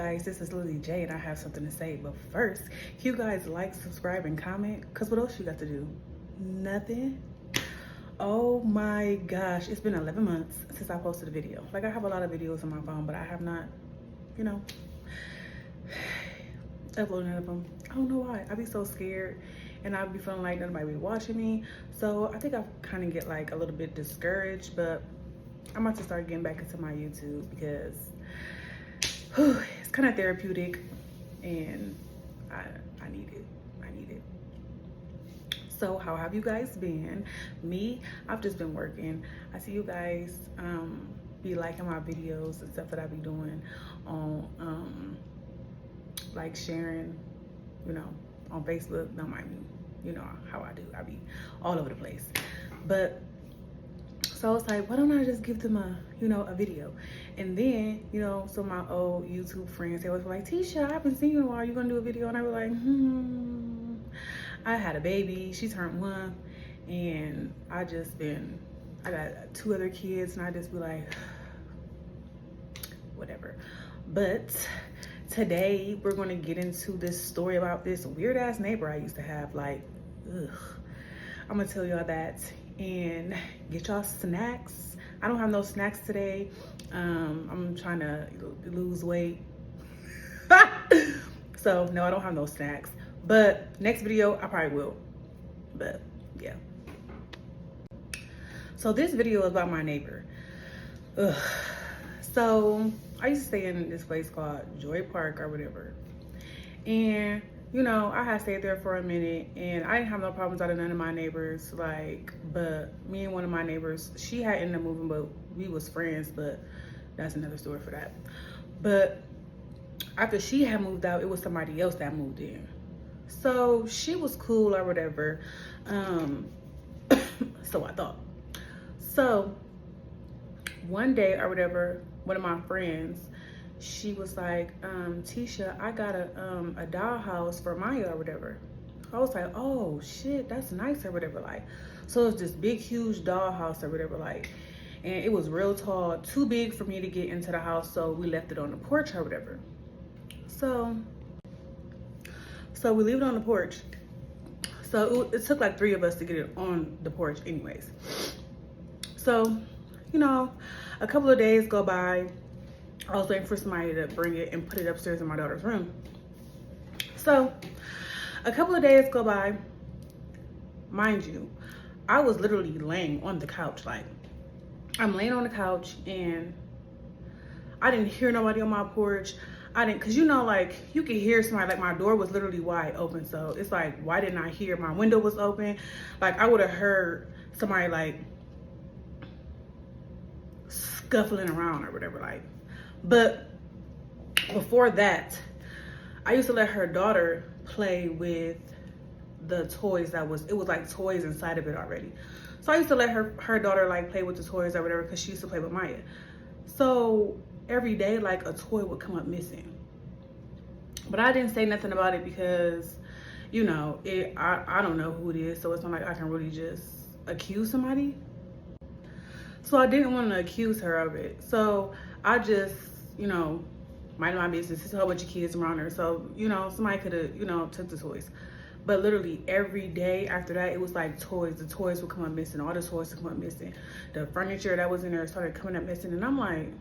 guys, this is Lily J and I have something to say. But first, can you guys like, subscribe, and comment? Because what else you got to do? Nothing. Oh my gosh, it's been 11 months since I posted a video. Like, I have a lot of videos on my phone, but I have not, you know, uploaded none of them. I don't know why. I be so scared and I be feeling like nobody be watching me. So I think I kind of get like a little bit discouraged, but I'm about to start getting back into my YouTube because it's kind of therapeutic and I need it. I need it. So how have you guys been? Me, I've just been working. I see you guys be liking my videos and stuff that I be doing on like sharing, you know, on Facebook. Don't mind me, you know how I do. I be all over the place. But so I was like, why don't I just give them a, you know, a video? And then, you know, so my old YouTube friends, they always were like, Tisha, I haven't seen you in a while. You gonna do a video? And I was like, I had a baby. She turned 1. And I got 2 other kids. And I just be like, whatever. But today, we're gonna get into this story about this weird ass neighbor I used to have. Like, ugh. I'm gonna tell y'all that. And get y'all snacks. I don't have no snacks today. I'm trying to lose weight. So no, I don't have no snacks. But next video, I probably will. But yeah. So this video is about my neighbor. Ugh. So I used to stay in this place called Joy Park or whatever. And you know, I had stayed there for a minute and I didn't have no problems out of none of my neighbors. Like, but me and one of my neighbors, she had ended up moving, but we was friends, but that's another story for that. But after she had moved out, it was somebody else that moved in. So she was cool or whatever. So I thought. So one day or whatever, one of my friends, she was like, Tisha, I got a dollhouse for Maya or whatever. I was like, oh shit, that's nice or whatever. Like, so it's this big, huge dollhouse or whatever. Like, and it was real tall, too big for me to get into the house. So we left it on the porch or whatever. So we leave it on the porch. So it took like 3 of us to get it on the porch anyways. So, you know, a couple of days go by. I was waiting for somebody to bring it and put it upstairs in my daughter's room. So a couple of days go by. Mind you, I was literally laying on the couch. Like, I'm laying on the couch and I didn't hear nobody on my porch. Cause you know, like, you could hear somebody. Like, my door was literally wide open. So it's like, why didn't I hear? My window was open. Like, I would have heard somebody like scuffling around or whatever. Like, but before that, I used to let her daughter play with the toys it was like toys inside of it already. So I used to let her daughter like play with the toys or whatever, because she used to play with Maya. So every day, like, a toy would come up missing. But I didn't say nothing about it because, you know, I don't know who it is. So it's not like I can really just accuse somebody. So I didn't want to accuse her of it. So I just, you know, minding my business. There's a whole bunch of kids around her. So, you know, somebody could have, you know, took the toys. But literally every day after that, it was like toys. The toys would come up missing. All the toys would come up missing. The furniture that was in there started coming up missing. And I'm like,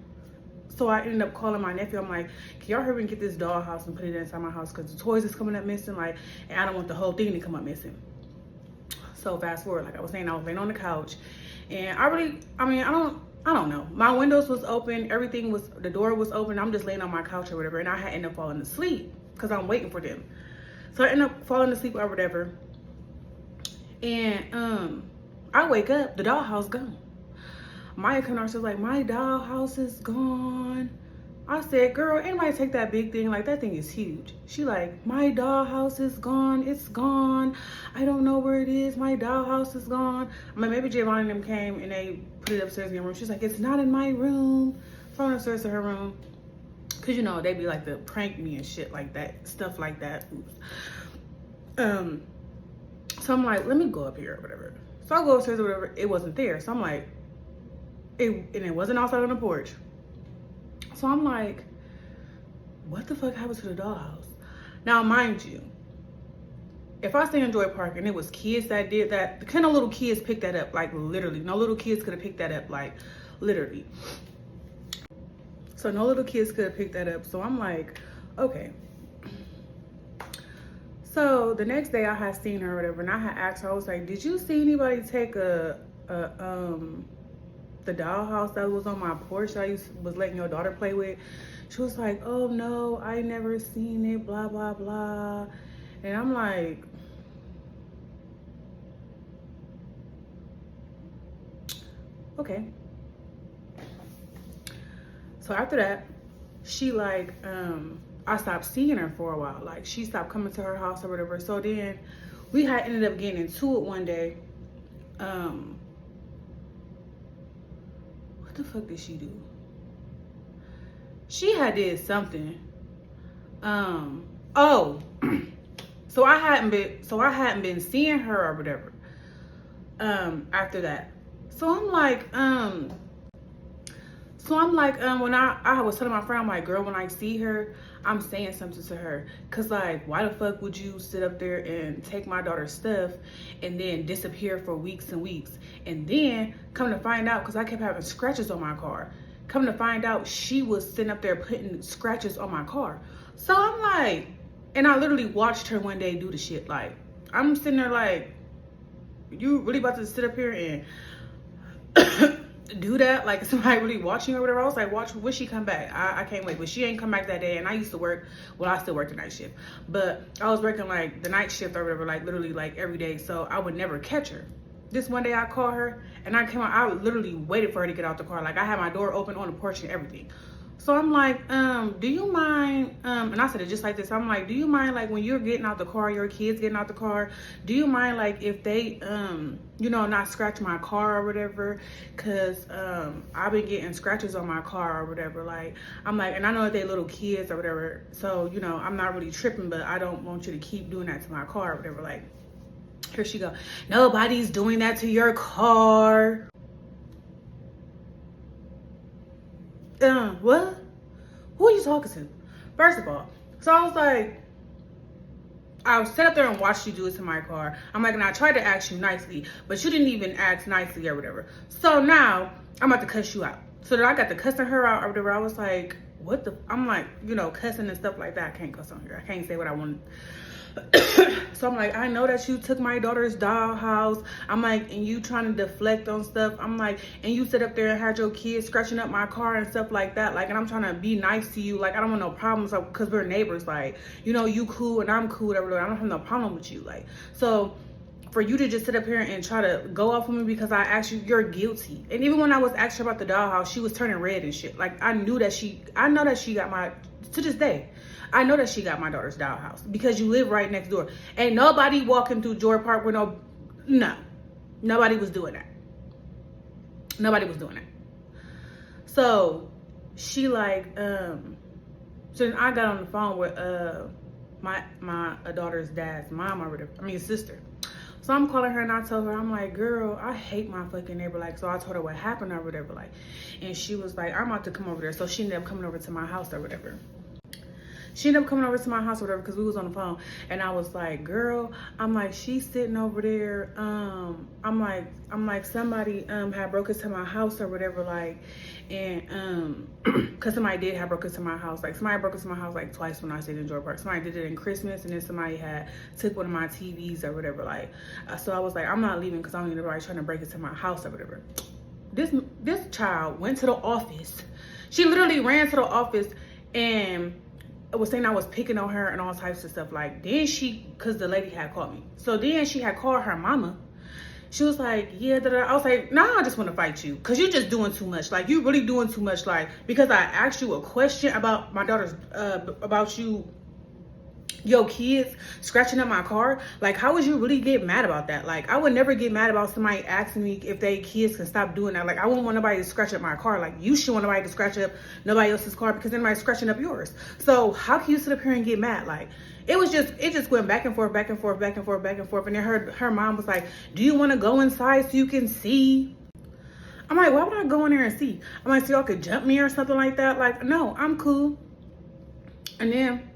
so I ended up calling my nephew. I'm like, can y'all hurry and get this dollhouse and put it inside my house? Because the toys is coming up missing. Like, and I don't want the whole thing to come up missing. So fast forward, like I was saying, I was laying on the couch. And I don't know. My windows was open. The door was open. I'm just laying on my couch or whatever. And I had ended up falling asleep because I'm waiting for them. So I ended up falling asleep or whatever. And I wake up, the dollhouse gone. Maya came out, she was like, my dollhouse is gone. I said, girl, anybody take that big thing? Like, that thing is huge. She like, my dollhouse is gone. It's gone. I don't know where it is. My dollhouse is gone. I mean, maybe Javon and them came and they put it upstairs in your room. She's like, it's not in my room. So I went upstairs to her room. Cause you know, they be like to prank me and shit like that. Stuff like that. Oops. So I'm like, let me go up here or whatever. So I go upstairs or whatever. It wasn't there. So I'm like, and it wasn't outside on the porch. So I'm like, what the fuck happened to the dollhouse? Now, mind you, if I stay in Joy Park and it was kids that did that, the kind of little kids picked that up, like literally. No little kids could have picked that up, like literally. So no little kids could have picked that up. So I'm like, okay. So the next day I had seen her or whatever, and I had asked her, I was like, did you see anybody take the dollhouse that was on my porch that I was letting your daughter play with? She was like, oh no, I never seen it, blah, blah, blah. And I'm like, okay. So after that, she like, I stopped seeing her for a while. Like, she stopped coming to her house or whatever. So then we had ended up getting into it one day. What the fuck did she do? She had did something. Oh, so I hadn't been seeing her or whatever. After that. So I'm like, when I was telling my friend, I'm like, girl, when I see her, I'm saying something to her. Cause like, why the fuck would you sit up there and take my daughter's stuff and then disappear for weeks and weeks? And then come to find out, cause I kept having scratches on my car. Come to find out, she was sitting up there putting scratches on my car. So I'm like, and I literally watched her one day do the shit. Like, I'm sitting there like, you really about to sit up here and do that? Like, somebody really watching or whatever? I was like, watch when she come back. I can't wait. But she ain't come back that day. And I used to work, well, I still work the night shift, but I was working like the night shift or whatever, like literally like every day. So I would never catch her. This one day I called her and I came out, I literally waited for her to get out the car. Like, I had my door open on the porch and everything. So I'm like, do you mind, and I said it just like this, I'm like, do you mind, like, when you're getting out the car, your kids getting out the car, do you mind, like, if they, you know, not scratch my car or whatever? Because I've been getting scratches on my car or whatever. Like, I'm like, and I know that they little kids or whatever, so, you know, I'm not really tripping, but I don't want you to keep doing that to my car or whatever. Like, here she go, nobody's doing that to your car. What? Who are you talking to? First of all, so I was like, I sat up there and watched you do it to my car. I'm like, and I tried to ask you nicely, but you didn't even ask nicely or whatever. So now I'm about to cuss you out. So then I got to cussing her out or whatever. I was like, what the? I'm like, you know, cussing and stuff like that. I can't cuss on here. I can't say what I want. So I'm like, I know that you took my daughter's dollhouse. I'm like, and you trying to deflect on stuff. I'm like, and you sit up there and had your kids scratching up my car and stuff like that. Like, and I'm trying to be nice to you. Like, I don't want no problems, like, because we're neighbors. Like, you know, you cool and I'm cool, whatever. I don't have no problem with you. Like, so for you to just sit up here and try to go off on me because I asked you, you're guilty. And even when I was asking her about the dollhouse, she was turning red and shit. Like, I know that she got my, to this day, I know that she got my daughter's dollhouse because you live right next door. Ain't nobody walking through Joy Park with no, nobody was doing that. Nobody was doing that. So she like, so then I got on the phone with my daughter's dad's mom or whatever, I mean sister. So I'm calling her and I told her, I'm like, girl, I hate my fucking neighbor. Like, so I told her what happened or whatever. Like, and she was like, I'm about to come over there. So she ended up coming over to my house or whatever. She ended up coming over to my house or whatever because we was on the phone. And I was like, girl, I'm like, she's sitting over there. I'm like, somebody had broke into my house or whatever, like, and because somebody did have broke into my house. Like, somebody broke into my house like twice when I stayed in Joy Park. Somebody did it in Christmas, and then somebody had took one of my TVs or whatever. Like, so I was like, I'm not leaving because I don't need nobody trying to break into my house or whatever. This child went to the office. She literally ran to the office and was saying I was picking on her and all types of stuff. Like, then because the lady had called me. So then she had called her mama. She was like, yeah, I was like, nah, I just want to fight you because you're just doing too much. Like, you really doing too much. Like, because I asked you a question about my daughter's, about your kids scratching up my car. Like, how would you really get mad about that? Like, I would never get mad about somebody asking me if they kids can stop doing that. Like, I wouldn't want nobody to scratch up my car. Like, you should want nobody to scratch up nobody else's car because then nobody's scratching up yours. So how can you sit up here and get mad? Like, it just went back and forth, back and forth, back and forth, back and forth. And then her mom was like, do you want to go inside so you can see? I'm like, why would I go in there and see? I'm like, so y'all could jump me or something like that? Like, no, I'm cool. And then,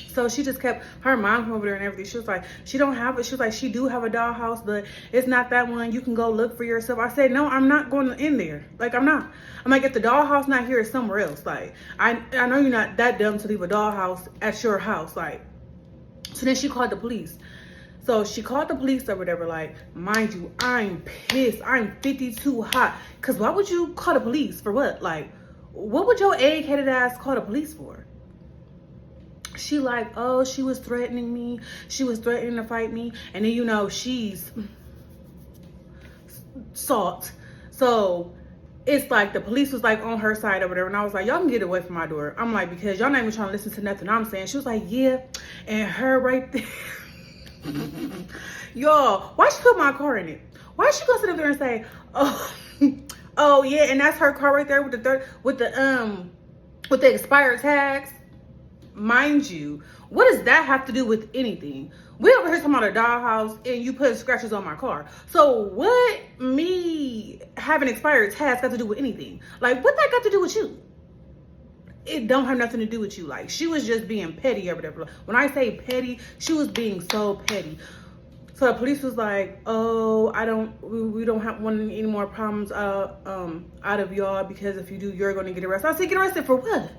so she just kept, her mom come over there and everything. She was like, she don't have it. She was like, she do have a dollhouse, but it's not that one. You can go look for yourself. I said, no, I'm not going in there. Like, I'm not. I'm like, if the dollhouse not here, it's somewhere else. Like, I know you're not that dumb to leave a dollhouse at your house. Like, so then she called the police. So she called the police or whatever. Like, mind you, I'm pissed. I'm 52 hot. Because why would you call the police? For what? Like, what would your egg-headed ass call the police for? She like, oh, she was threatening me. She was threatening to fight me. And then, you know, she's salt. So it's like the police was like on her side or whatever. And I was like, y'all can get away from my door. I'm like, because y'all not even trying to listen to nothing I'm saying. She was like, yeah. And her right there. Y'all, why she put my car in it? Why she go sit up there and say, oh, oh yeah, and that's her car right there with the expired tags? Mind you, what does that have to do with anything? We over here talking about a dollhouse and you put scratches on my car. So what me having expired tags got to do with anything? Like, what that got to do with you? It don't have nothing to do with you. Like, she was just being petty or whatever. When I say petty, she was being so petty. So the police was like, oh, we don't want any more problems out of y'all, because if you do, you're going to get arrested. I said, get arrested for what?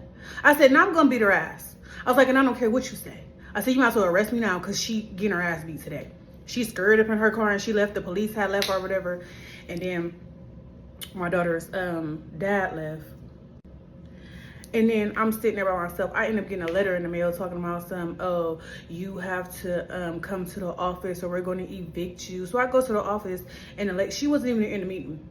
I said, no, I'm going to beat her ass. I was like, and I don't care what you say. I said, you might as well arrest me now, because she getting her ass beat today. She scurried up in her car and she left. The police had left or whatever. And then my daughter's dad left. And then I'm sitting there by myself. I ended up getting a letter in the mail talking about oh, you have to come to the office or we're going to evict you. So I go to the office and she wasn't even in the meeting.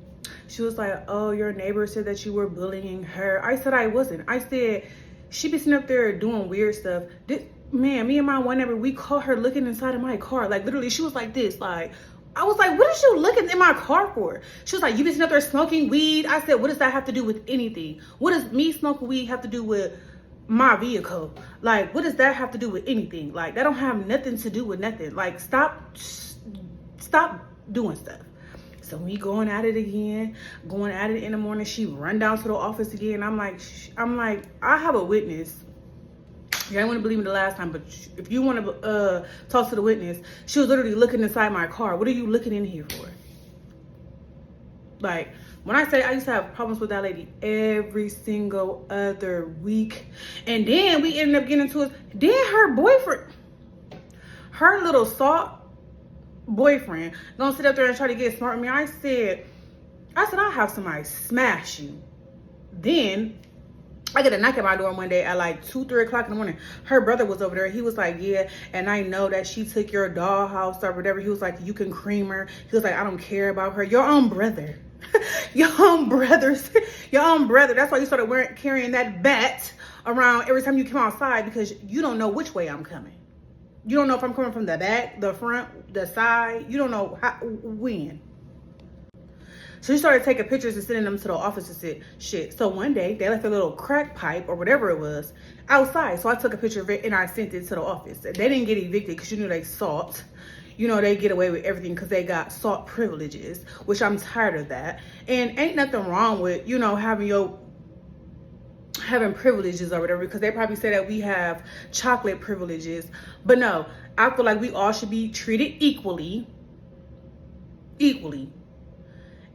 She was like, oh, your neighbor said that you were bullying her. I said I wasn't. I said, she be sitting up there doing weird stuff. Man, me and my one neighbor, we caught her looking inside of my car. Like, literally, she was like this. Like, I was like, what is you looking in my car for? She was like, you been sitting up there smoking weed? I said, what does that have to do with anything? What does me smoking weed have to do with my vehicle? Like, what does that have to do with anything? Like, that don't have nothing to do with nothing. Like, stop doing stuff. So me going at it again, going at it in the morning, she run down to the office again. I'm like, I have a witness. Yeah, I wouldn't believe me the last time, but if you want to talk to the witness, she was literally looking inside my car. What are you looking in here for? Like, when I say I used to have problems with that lady every single other week. And then we ended up getting into it. Then her boyfriend, her little salt boyfriend, gonna sit up there and try to get smart with me. I said, I'll have somebody smash you. Then I get a knock at my door one day at like 2-3 o'clock in the morning. Her brother was over there. He was like, yeah, and I know that she took your dollhouse or whatever. He was like, you can cream her. He was like, I don't care about her. Your own brother. Your own brothers. Your own brother. That's why you started carrying that bat around every time you come outside, because you don't know which way I'm coming. You don't know if I'm coming from the back, the front, the side. You don't know when. So she started taking pictures and sending them to the office and said, shit. So one day they left a little crack pipe or whatever it was outside. So I took a picture of it and I sent it to the office. They didn't get evicted because you knew they salt. You know, they get away with everything because they got salt privileges, which I'm tired of that. And ain't nothing wrong with, you know, having privileges or whatever, because they probably say that we have chocolate privileges. But no, I feel like we all should be treated equally.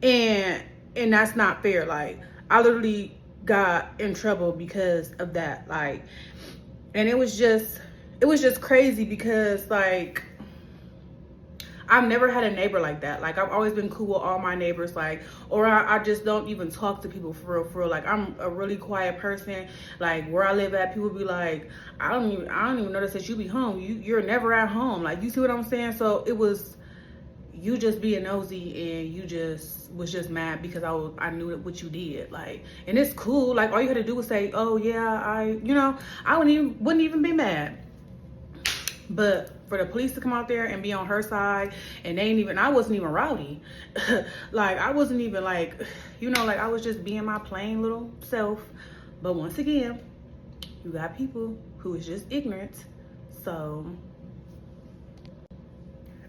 And that's not fair. Like, I literally got in trouble because of that. Like, and it was just crazy because, like, I've never had a neighbor like that. Like, I've always been cool with all my neighbors, like, or I just don't even talk to people for real. Like, I'm a really quiet person. Like, where I live at, people be like, I don't even notice that you be home. You're never at home. Like, you see what I'm saying? So it was you just being nosy, and you was just mad because I knew what you did. Like, and it's cool. Like, all you had to do was say, oh yeah, I wouldn't even be mad. But for the police to come out there and be on her side, and I wasn't even rowdy. Like, I wasn't even like, like, I was just being my plain little self. But once again, you got people who is just ignorant. So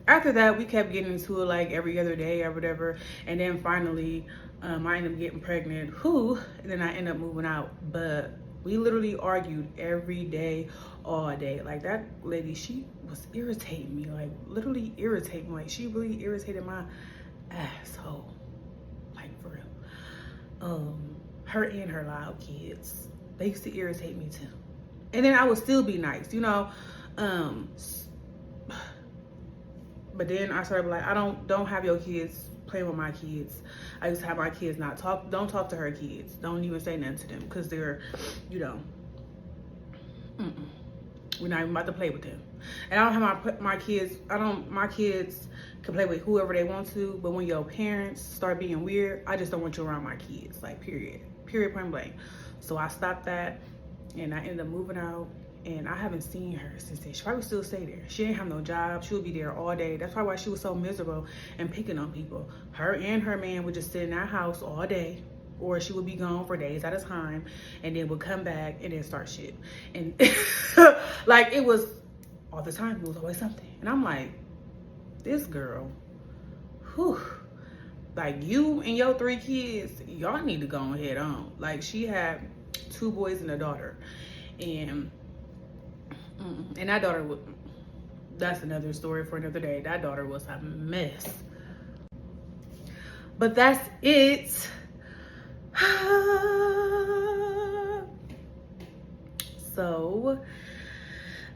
after that, we kept getting into it like every other day or whatever. And then finally, I ended up getting pregnant. And then I ended up moving out. But We literally argued every day, all day. Like, that lady, she was irritating me, like literally irritating me. Like, she really irritated my asshole, like, for real. Her and her loud kids, they used to irritate me too. And then I would still be nice, you know. But then I started like, I don't have your kids playing with my kids. I used to have my kids don't talk to her kids. Don't even say nothing to them, because they're, you know, we're not even about to play with them. And I don't have my kids, my kids can play with whoever they want to, but when your parents start being weird, I just don't want you around my kids, like, period, point blank. So I stopped that, and I ended up moving out, and I haven't seen her since then. She probably still stay there. She ain't have no job. She would be there all day. That's probably why she was so miserable and picking on people. Her and her man would just sit in that house all day, or she would be gone for days at a time, and then would come back and then start shit. And like, it was all the time. It was always something. And I'm like, this girl, whew, like, you and your 3 kids, y'all need to go ahead on. Like, she had 2 boys and a daughter, and that daughter was, that's another story for another day. That daughter was a mess. But that's it. So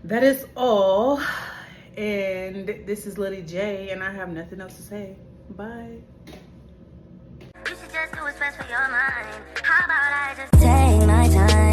that is all. And this is Lily J, and I have nothing else to say. Bye. You should just do what's best for your mind. How about I just take my time?